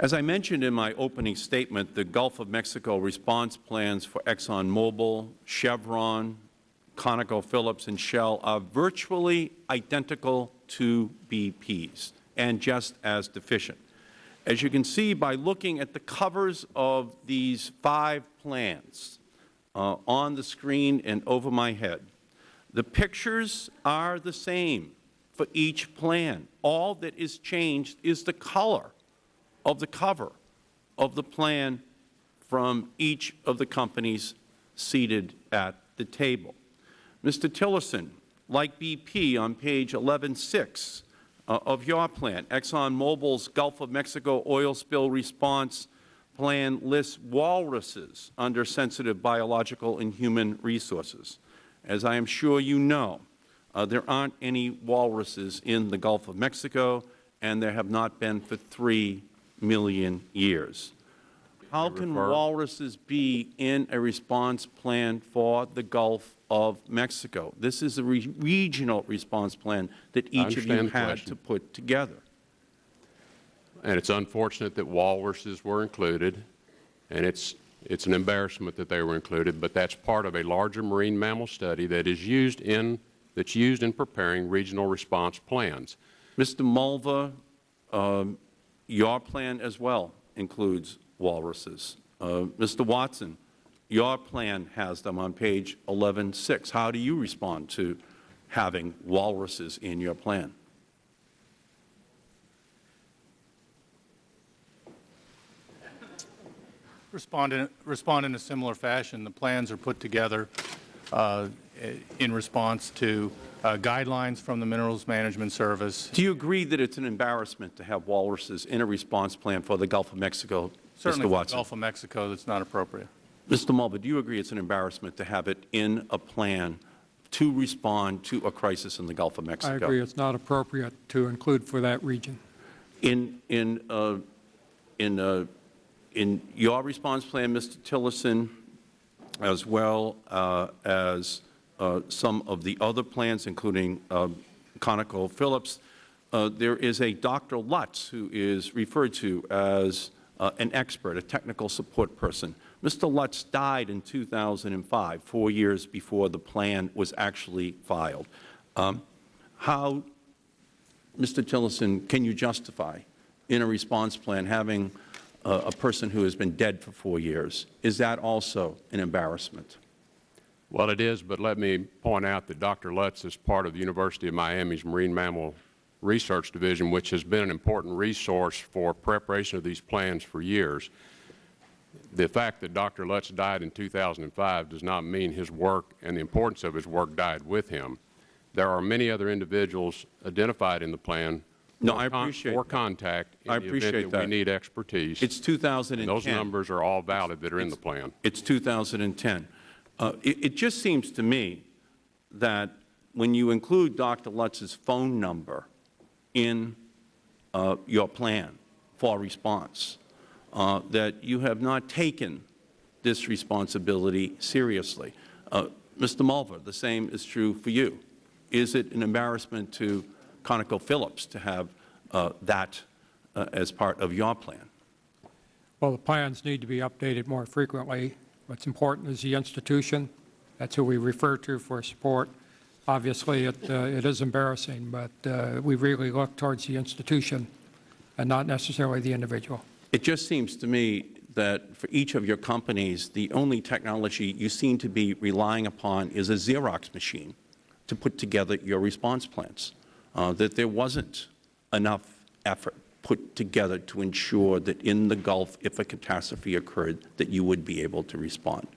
As I mentioned in my opening statement, the Gulf of Mexico response plans for ExxonMobil, Chevron, ConocoPhillips, and Shell are virtually identical to BP's and just as deficient. As you can see by looking at the covers of these 5 plans on the screen and over my head, the pictures are the same for each plan. All that is changed is the color of the cover of the plan from each of the companies seated at the table. Mr. Tillerson, like BP on page 11.6 of your plan, ExxonMobil's Gulf of Mexico oil spill response plan lists walruses under sensitive biological and human resources. As I am sure you know, there aren't any walruses in the Gulf of Mexico, and there have not been for 3 million years. How can walruses be in a response plan for the Gulf of Mexico? This is a regional response plan that each of you had to put together. And it's unfortunate that walruses were included, and it's an embarrassment that they were included, but that's part of a larger marine mammal study that is used in preparing regional response plans. Mr. Mulva, your plan as well includes walruses. Mr. Watson, your plan has them on page 11.6. How do you respond to having walruses in your plan? Respond in a similar fashion. The plans are put together in response to guidelines from the Minerals Management Service. Do you agree that it's an embarrassment to have walruses in a response plan for the Gulf of Mexico, Certainly Mr. Watson? For the Gulf of Mexico, that's not appropriate. Mr. Mulva, do you agree it's an embarrassment to have it in a plan to respond to a crisis in the Gulf of Mexico? I agree it's not appropriate to include for that region. In your response plan, Mr. Tillerson, as well as some of the other plans, including ConocoPhillips, there is a Dr. Lutz who is referred to as an expert, a technical support person. Mr. Lutz died in 2005, 4 years before the plan was actually filed. How, Mr. Tillerson, can you justify in a response plan having a person who has been dead for 4 years? Is that also an embarrassment? Well, it is, but let me point out that Dr. Lutz is part of the University of Miami's Marine Mammal Research Division, which has been an important resource for preparation of these plans for years. The fact that Dr. Lutz died in 2005 does not mean his work and the importance of his work died with him. There are many other individuals identified in the plan for contact in the event that we need expertise. It's 2010. And those numbers are all valid that are in the plan. It's 2010. It just seems to me that when you include Dr. Lutz's phone number in your plan for response, that you have not taken this responsibility seriously. Mr. Mulva, the same is true for you. Is it an embarrassment to ConocoPhillips to have that as part of your plan? Well, the plans need to be updated more frequently. What's important is the institution. That's who we refer to for support. Obviously, it is embarrassing, but we really look towards the institution and not necessarily the individual. It just seems to me that for each of your companies, the only technology you seem to be relying upon is a Xerox machine to put together your response plans, that there wasn't enough effort put together to ensure that in the Gulf, if a catastrophe occurred, that you would be able to respond.